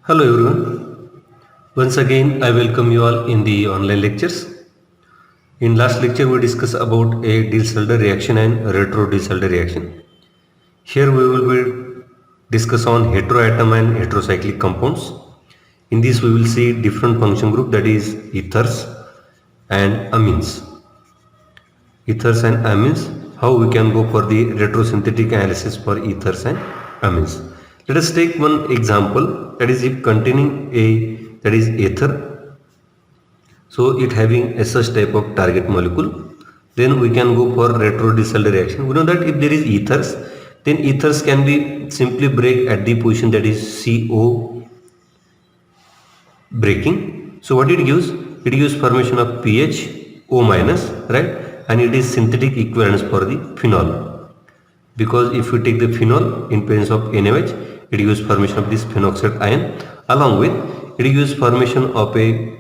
Hello everyone. Once again I welcome you all in the online lectures. In last lecture we discussed about a Diels-Alder reaction and retro-Diels-Alder reaction. Here we will be discuss on heteroatom and heterocyclic compounds. In this we will see different function group, that is ethers and amines. Ethers and amines, how we can go for the retrosynthetic analysis for ethers and amines. Let us take one example, that is if containing a, that is ether, so it having a such type of target molecule, then we can go for retro-Diels-Alder reaction. We know that if there is ethers, then ethers can be simply break at the position, that is CO breaking. So what it gives? It gives formation of pH O minus, right? And it is synthetic equivalence for the phenol. Because if we take the phenol in presence of NaOH, it gives formation of this phenoxide ion. Along with it gives formation of a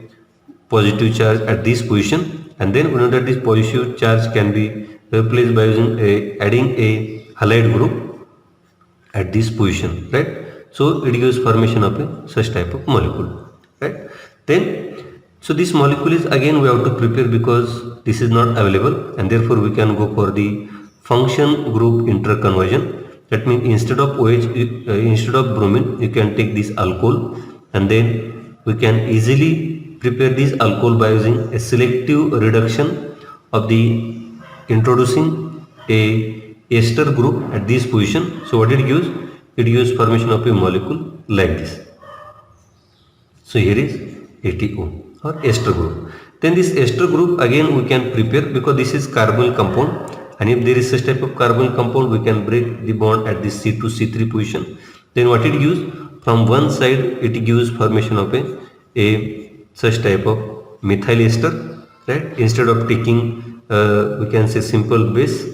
positive charge at this position, and then we know that this positive charge can be replaced by adding a halide group at this position, right? So it gives formation of a such type of molecule, right? Then so this molecule is again we have to prepare because this is not available, and therefore we can go for the function group interconversion. That means instead of OH, instead of bromine, you can take this alcohol, and then we can easily prepare this alcohol by using a selective reduction of the introducing a ester group at this position. So what it gives? It gives formation of a molecule like this. So here is ATO or ester group. Then this ester group again we can prepare because this is carbonyl compound, and if there is such type of carbonyl compound, we can break the bond at this C2 C3 position. Then what it gives? From one side it gives formation of a such type of methyl ester, right? Instead of taking we can say simple base,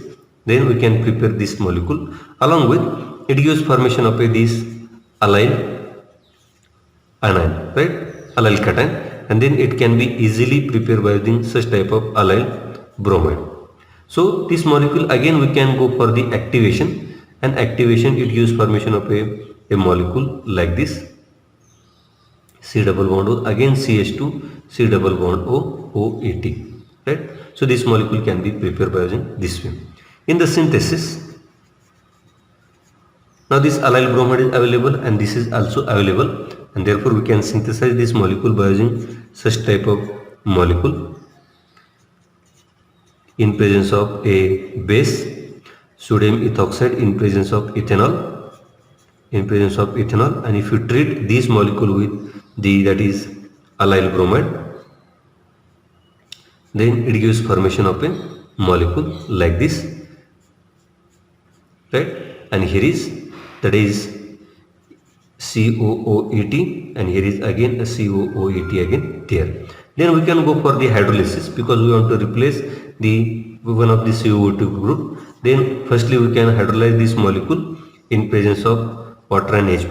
then we can prepare this molecule. Along with it gives formation of this allyl anion, right? Allyl cation, and then it can be easily prepared by using such type of allyl bromide. So this molecule again we can go for the activation, and activation it gives formation of a molecule like this, C double bond O, again CH2, C double bond O, OAT, right? So this molecule can be prepared by using this way. In the synthesis, now this allyl bromide is available and this is also available, and therefore we can synthesize this molecule by using such type of molecule in presence of a base, sodium ethoxide in presence of ethanol, and if you treat this molecule with the, that is allyl bromide, then it gives formation of a molecule like this, right? And here is, that is COOAT, and here is again a COOAT again there. Then we can go for the hydrolysis because we want to replace the one of the CO2 group. Then firstly we can hydrolyze this molecule in presence of water and H+.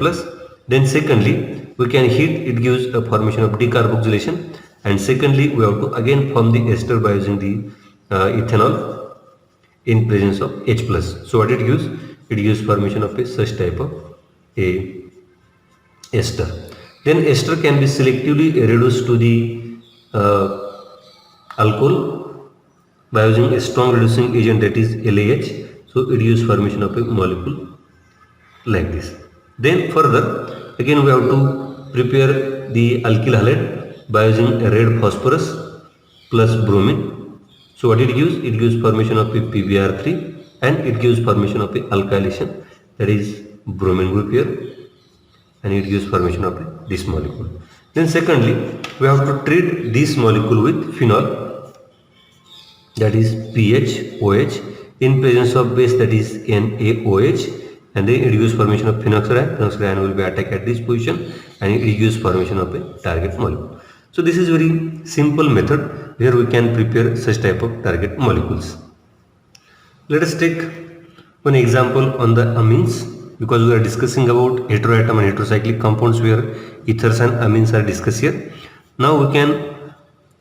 Then secondly we can heat, it gives a formation of decarboxylation, and secondly we have to again form the ester by using the ethanol in presence of H+. So what it gives? It gives formation of a such type of a ester. Then ester can be selectively reduced to the alcohol by using a strong reducing agent, that is LAH. So it gives formation of a molecule like this. Then further again we have to prepare the alkyl halide by using a red phosphorus plus bromine. So what it gives? It gives formation of a PbR3, and it gives formation of a alkylation, that is bromine group here, and it gives formation of this molecule. Then secondly we have to treat this molecule with phenol, that is PHOH in presence of base, that is NaOH, and then it gives formation of phenoxide. Phenoxide ion will be attacked at this position, and it gives formation of a target molecule. So this is very simple method where we can prepare such type of target molecules. Let us take one example on the amines, because we are discussing about heteroatom and heterocyclic compounds where ethers and amines are discussed here. Now we can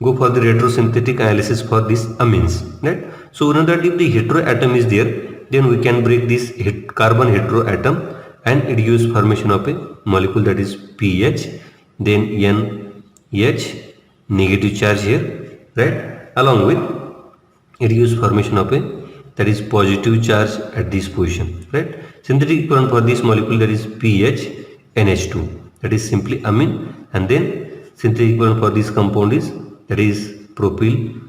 go for the retrosynthetic analysis for these amines, right? So we know that if the heteroatom is there, then we can break this carbon heteroatom, and it gives formation of a molecule, that is pH, then NH, negative charge here, right? Along with it gives formation of a, that is positive charge at this position, right? Synthetic equivalent for this molecule, that is pH NH2, that is simply amine, and then synthetic equivalent for this compound is, that is propyl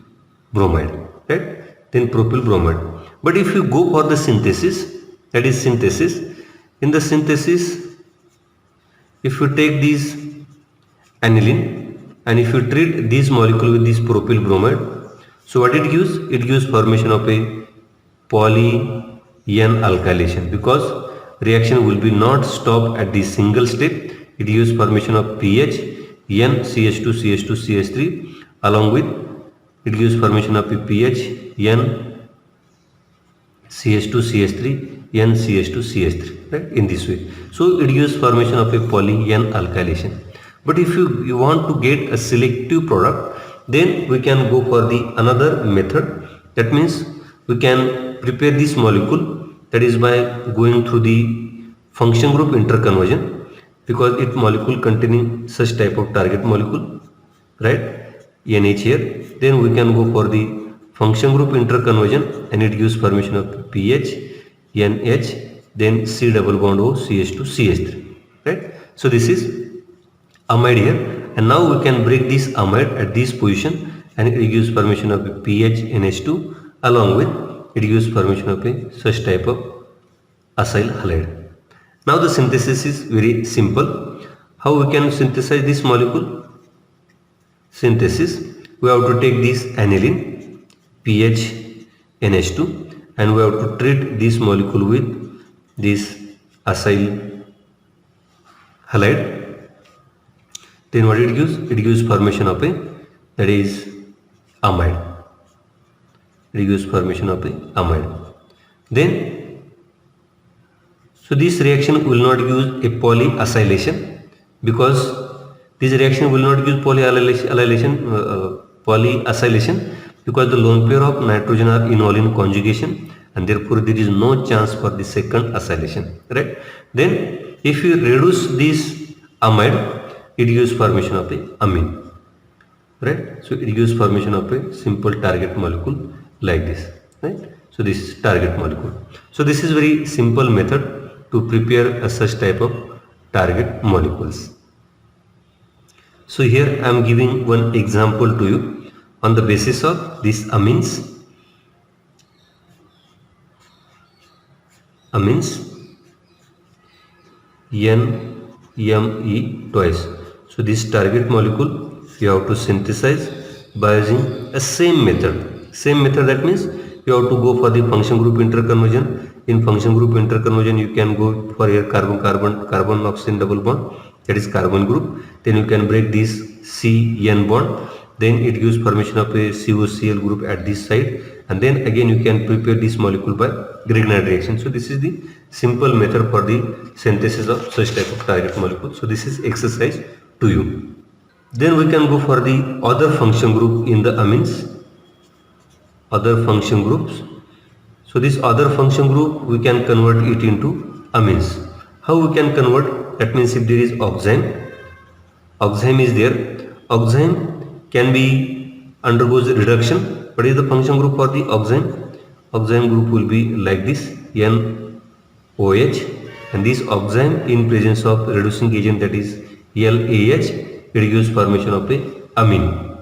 bromide, right? Then propyl bromide. But if you go for the synthesis, that is synthesis, in the synthesis, if you take this aniline and if you treat this molecule with this propyl bromide, so what it gives? It gives formation of a poly N alkylation, because reaction will be not stopped at this single step. It gives formation of pH N CH2 CH2 CH3, along with it gives formation of pH N CH2 CH3 N CH2 CH3, right? In this way, so it gives formation of a poly N alkylation. But if you want to get a selective product, then we can go for the another method. That means we can prepare this molecule, that is by going through the function group interconversion, because it molecule containing such type of target molecule, right? NH here. Then we can go for the function group interconversion, and it gives formation of pH NH, then C double bond O CH2 CH3, right? So this is amide here. And now we can break this amide at this position, and it gives formation of pH NH2, along with it gives formation of a such type of acyl halide. Now the synthesis is very simple. How we can synthesize this molecule? Synthesis, we have to take this aniline pH NH2, and we have to treat this molecule with this acyl halide. Then what it gives? It gives formation of a, that is amide. It gives formation of a amide. Then, so this reaction will not give a polyacylation, because this reaction will not give polyacylation, because the lone pair of nitrogen are enol in conjugation, and therefore there is no chance for the second acylation, right? Then if you reduce this amide, it gives formation of a amine, right? So it gives formation of a simple target molecule like this, right? So this is target molecule. So this is very simple method to prepare a such type of target molecules. So here I am giving one example to you on the basis of these amines. NME twice. So this target molecule you have to synthesize by using a same method. Same method, that means you have to go for the function group interconversion. In function group interconversion, you can go for your carbon oxygen double bond, that is carbon group. Then you can break this CN bond. Then it gives formation of a COCl group at this side, and then again you can prepare this molecule by Grignard reaction. So this is the simple method for the synthesis of such type of target molecule. So this is exercise to you. Then we can go for the other function group in the amines. Other function groups. So this other function group, we can convert it into amines. How we can convert? That means if there is oxime is there. Oxime can be undergoes reduction. What is the function group for the oxime? Oxime group will be like this, NOH, and this oxime in presence of reducing agent, that is LAH, it gives formation of a amine,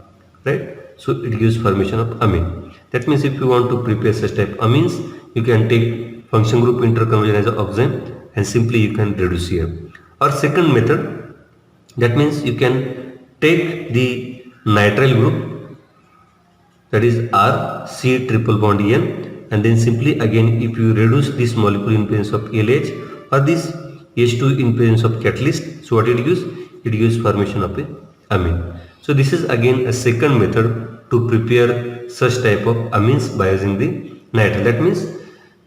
right? So it gives formation of amine. That means if you want to prepare such type of amines, you can take function group interconversion as an oxime, and simply you can reduce here. Or second method, that means you can take the nitrile group, that is R C triple bond N, and then simply again if you reduce this molecule in presence of LH or this H2 in presence of catalyst, so what it gives? It gives formation of a amine. So this is again a second method to prepare such type of amines by using the nitrile. That means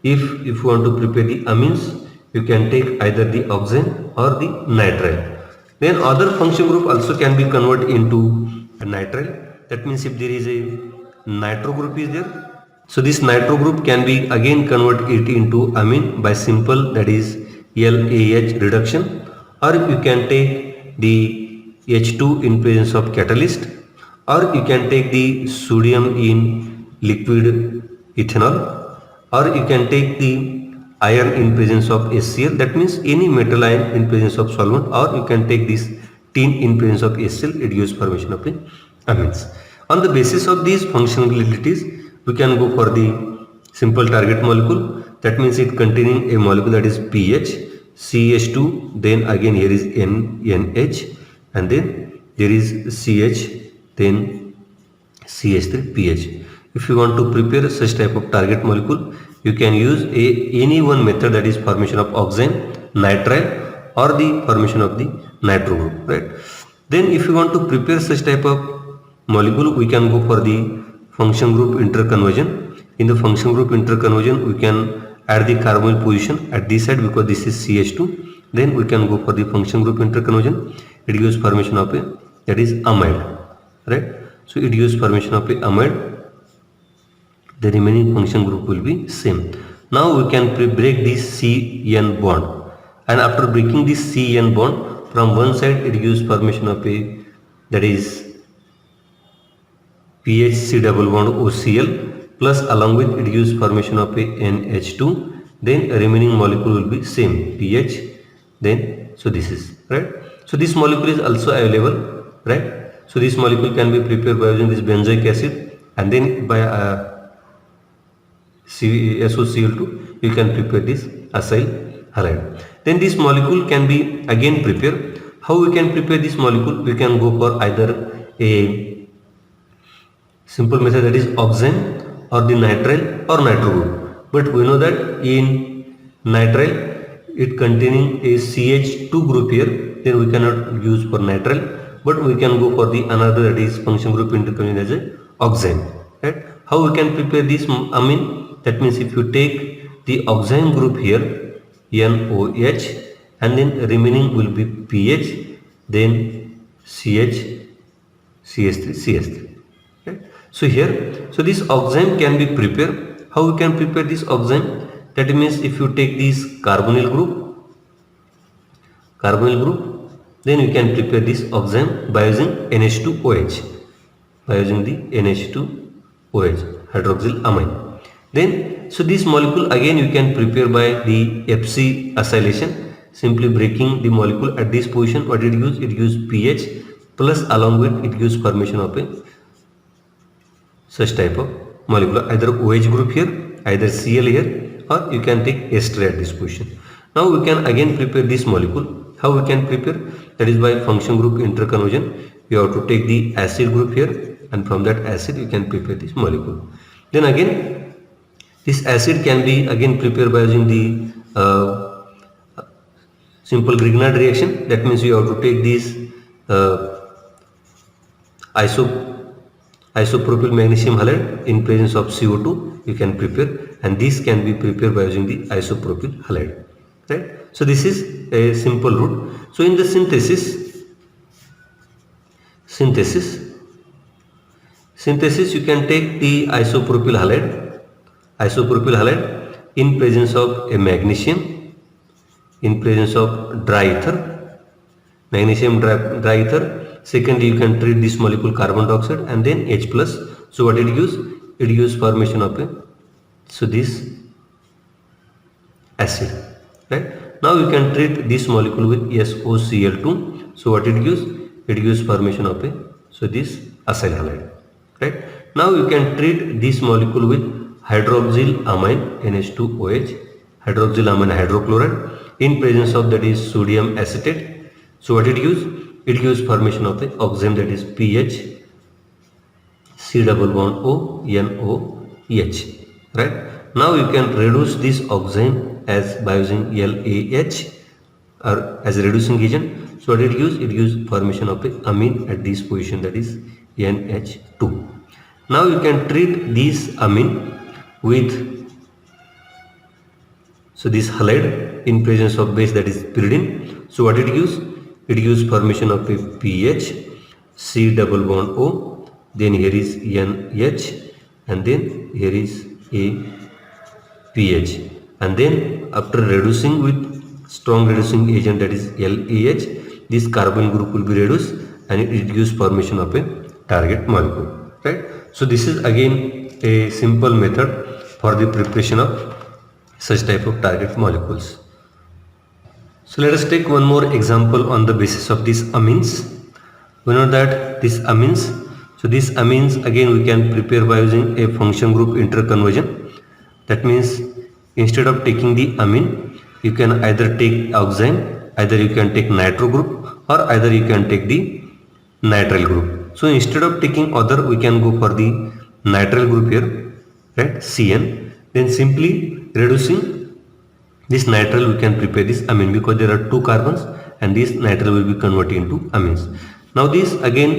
if you want to prepare the amines, you can take either the oxime or the nitrile. Then other function group also can be converted into a nitrile. That means if there is a nitro group is there, so this nitro group can be again convert it into amine by simple, that is LAH reduction, or you can take the H2 in presence of catalyst, or you can take the sodium in liquid ethanol, or you can take the iron in presence of HCl, that means any metal ion in presence of solvent, or you can take this tin in presence of HCl, reduce formation of the amines. On the basis of these functionalities, we can go for the simple target molecule, that means it containing a molecule that is pH, CH2, then again here is NH, and then there is CH, then CH3, pH. If you want to prepare such type of target molecule, you can use any one method, that is formation of oxime, nitrile, or the formation of the nitro group, right? Then if you want to prepare such type of molecule, we can go for the function group interconversion. In the function group interconversion, we can add the carbonyl position at this side because this is CH2. Then we can go for the function group interconversion. It gives formation of a, that is amide, right? So it gives formation of a amide. The remaining function group will be same. Now we can break this CN bond, and after breaking this CN bond, from one side it gives formation of a, that is PHC double bond OCl, plus along with it gives formation of a NH2, then remaining molecule will be same pH, then so this is right. So this molecule is also available, right? So this molecule can be prepared by using this benzoic acid, and then by SOCl2 you can prepare this acyl halide. Then this molecule can be again prepared. How we can prepare this molecule? We can go for either a simple method, that is oxime, or the nitrile or nitro group. But we know that in nitrile it containing a CH2 group here, then we cannot use for nitrile, but we can go for the another, that is function group interconversion as a oxime, right? How we can prepare this amine? That means if you take the oxime group here, NOH, and then remaining will be pH, then CH, CH3, CH3. Right? So here, so this oxime can be prepared. How we can prepare this oxime? That means if you take this carbonyl group, then you can prepare this oxime by using NH2OH, by using the NH2OH, hydroxyl amine. Then, so this molecule again you can prepare by the FC acylation, simply breaking the molecule at this position. What it gives? It gives pH, plus along with it gives formation of a such type of molecule, either OH group here, either Cl here, or you can take ester at this position. Now we can again prepare this molecule. How we can prepare? That is by function group interconversion. You have to take the acid group here, and from that acid you can prepare this molecule. Then again, this acid can be again prepared by using the simple Grignard reaction. That means you have to take this isopropyl magnesium halide in presence of CO2, you can prepare, and this can be prepared by using the isopropyl halide, right? So this is a simple route. So in the synthesis you can take the isopropyl halide in presence of a magnesium, in presence of dry ether, magnesium dry ether. Secondly, you can treat this molecule carbon dioxide and then H+. So what it gives? It gives formation of a, so this acid, right? Now you can treat this molecule with SOCl2. So what it gives? It gives formation of a, so this acyl halide, right? Now you can treat this molecule with hydroxyl amine NH2OH, hydroxyl amine hydrochloride in presence of, that is sodium acetate. So what it gives? It gives formation of the oxime, that is pH, C double bond O, NOH, right? Now you can reduce this oxime as by using LAH or as a reducing agent. So what it gives? It gives formation of a amine at this position, that is NH2. Now you can treat this amine with, so this halide in presence of base, that is pyridine. So what it gives? It gives formation of a pH, C double bond O, then here is NH, and then here is a pH, and then after reducing with strong reducing agent, that is LEH, this carbon group will be reduced and it gives formation of a target molecule, right? So this is again a simple method for the preparation of such type of target molecules. So let us take one more example on the basis of these amines. We know that these amines, so these amines again we can prepare by using a function group interconversion. That means instead of taking the amine, you can either take oxime, either you can take nitro group, or either you can take the nitrile group. So instead of taking other, we can go for the nitrile group here, right, CN. Then simply reducing this nitrile, we can prepare this amine, because there are two carbons and this nitrile will be converted into amines. Now this again,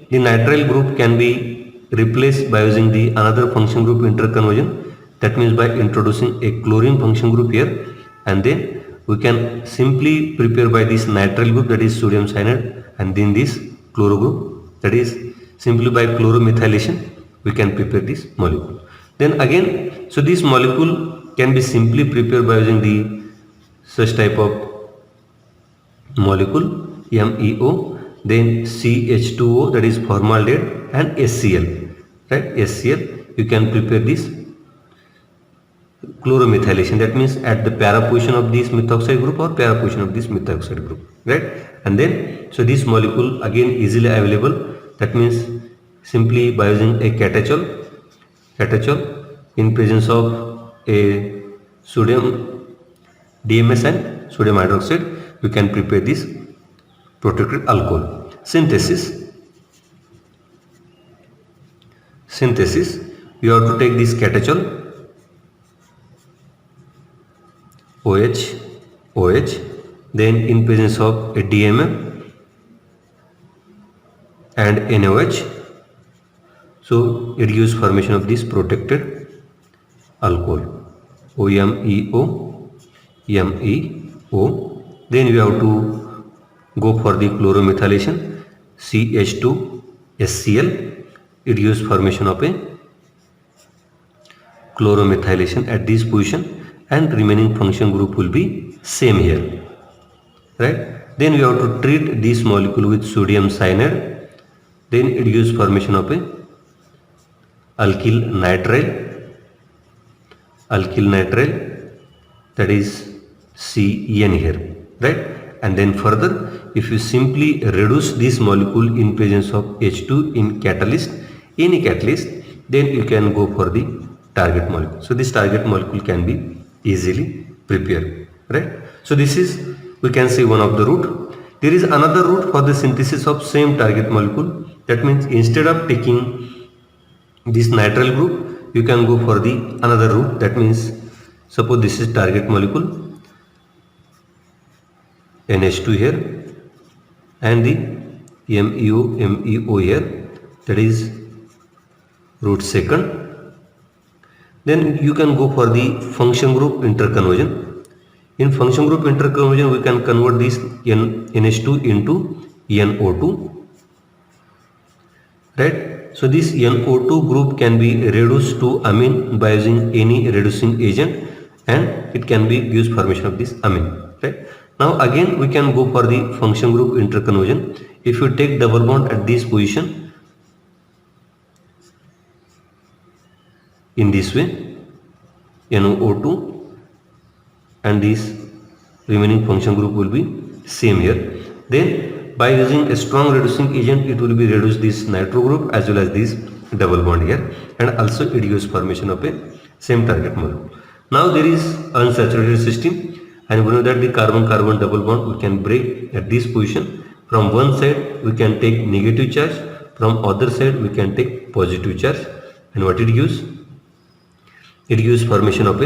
the nitrile group can be replaced by using the another function group interconversion. That means by introducing a chlorine function group here, and then we can simply prepare by this nitrile group, that is sodium cyanide, and then this chloro group, that is simply by chloromethylation we can prepare this molecule. Then again, so this molecule can be simply prepared by using the such type of molecule MEO, then CH2O, that is formaldehyde, and SCl, right, SCl. You can prepare this chloromethylation, that means at the para position of this methoxide group or para position of this methoxide group, right? And then so this molecule again easily available, that means simply by using a catechol in presence of a sodium DMS and sodium hydroxide, we can prepare this protected alcohol. Synthesis, you have to take this catechol OH, then in presence of a DMF and NaOH, so it gives formation of this protected alcohol, OMEO. Then we have to go for the chloromethylation, CH2SCl. It gives formation of a chloromethylation at this position, and remaining function group will be same here, right? Then we have to treat this molecule with sodium cyanide, then it gives formation of a alkyl nitrile, that is CN here, right? And then further, if you simply reduce this molecule in presence of H2 in any catalyst, then you can go for the target molecule. So this target molecule can be easily prepared, right? So this is, we can say, one of the route. There is another route for the synthesis of same target molecule. That means instead of taking this nitrile group, you can go for the another route. That means suppose this is target molecule NH2 here, and the MEO here, that is route second. Then you can go for the function group interconversion. In function group interconversion, we can convert this NH2 into NO2, right? So this NO2 group can be reduced to amine by using any reducing agent, and it can be used formation of this amine, right? Now again we can go for the function group interconversion. If you take double bond at this position in this way, NO2, and this remaining function group will be same here. Then by using a strong reducing agent, it will be reduce this nitro group as well as this double bond here, and also it gives formation of a same target molecule. Now there is unsaturated system, and we know that the carbon-carbon double bond we can break at this position. From one side we can take negative charge, from other side we can take positive charge, and what it gives? It gives formation of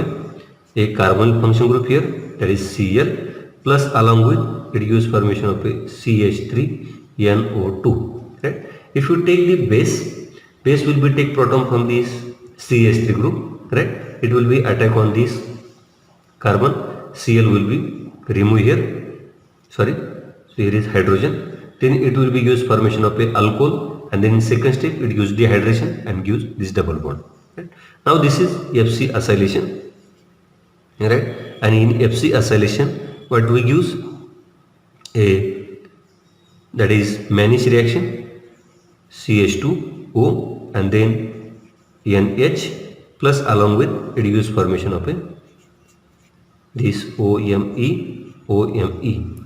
a carbon function group here, that is Cl, plus along with it gives formation of a CH3NO2, right? If you take the base will be take proton from this CH3 group, right? It will be attack on this carbon, Cl will be remove here, sorry, so here is hydrogen, then it will be used formation of a alcohol, and then in second step it gives dehydration and gives this double bond, right? Now this is FC acylation, right? And in FC acylation what we use a, that is Manish reaction, CH2O and then NH plus along with reduced formation of a this OMe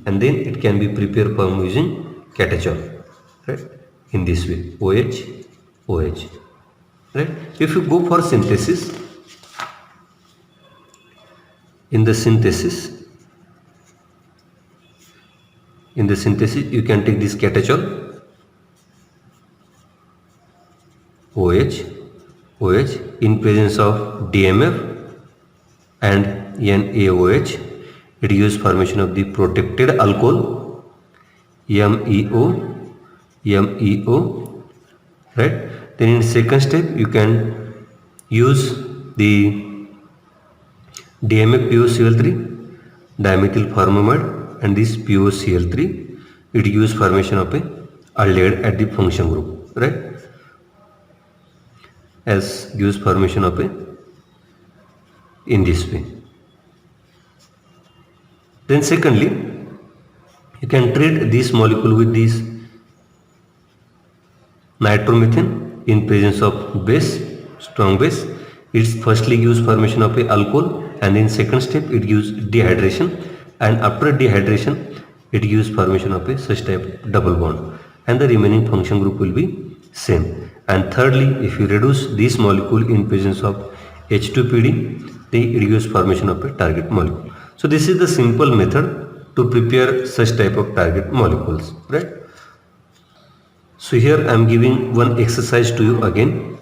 and then it can be prepared from using catechol, right, in this way, OH, right. If you go for synthesis, in the synthesis you can take this catechol OH in presence of DMF and NaOH, reduce formation of the protected alcohol MEO, right. Then in second step you can use the DMF POCl3, dimethyl formamide, and this POCl3, it gives formation of a aldehyde at the function group, right, as gives formation of a in this way. Then secondly, you can treat this molecule with this nitromethane in presence of base, strong base. It firstly gives formation of a alcohol and in second step it gives dehydration, and after dehydration it gives formation of a such type double bond and the remaining function group will be same. And thirdly, if you reduce this molecule in presence of H2PD, they reduce formation of a target molecule. So this is the simple method to prepare such type of target molecules, right. So here I am giving one exercise to you again.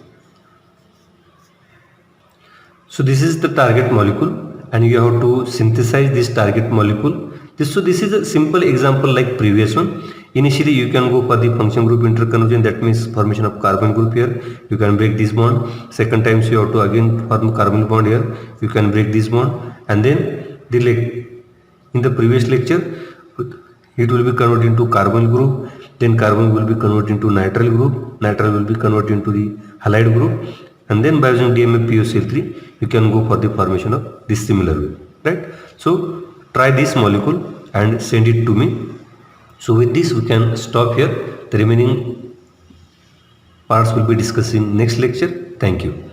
So this is the target molecule and you have to synthesize this target molecule. This is a simple example like previous one. Initially you can go for the function group interconversion, that means formation of carbon group here. You can break this bond. Second time you have to again form carbon bond here. You can break this bond and then in the previous lecture it will be converted into carbon group, then carbon will be converted into nitrile group, nitrile will be converted into the halide group, and then by using DMF POCl3 you can go for the formation of this similar way, right. So try this molecule and send it to me. So with this we can stop here. The remaining parts will be discussed in next lecture. Thank you.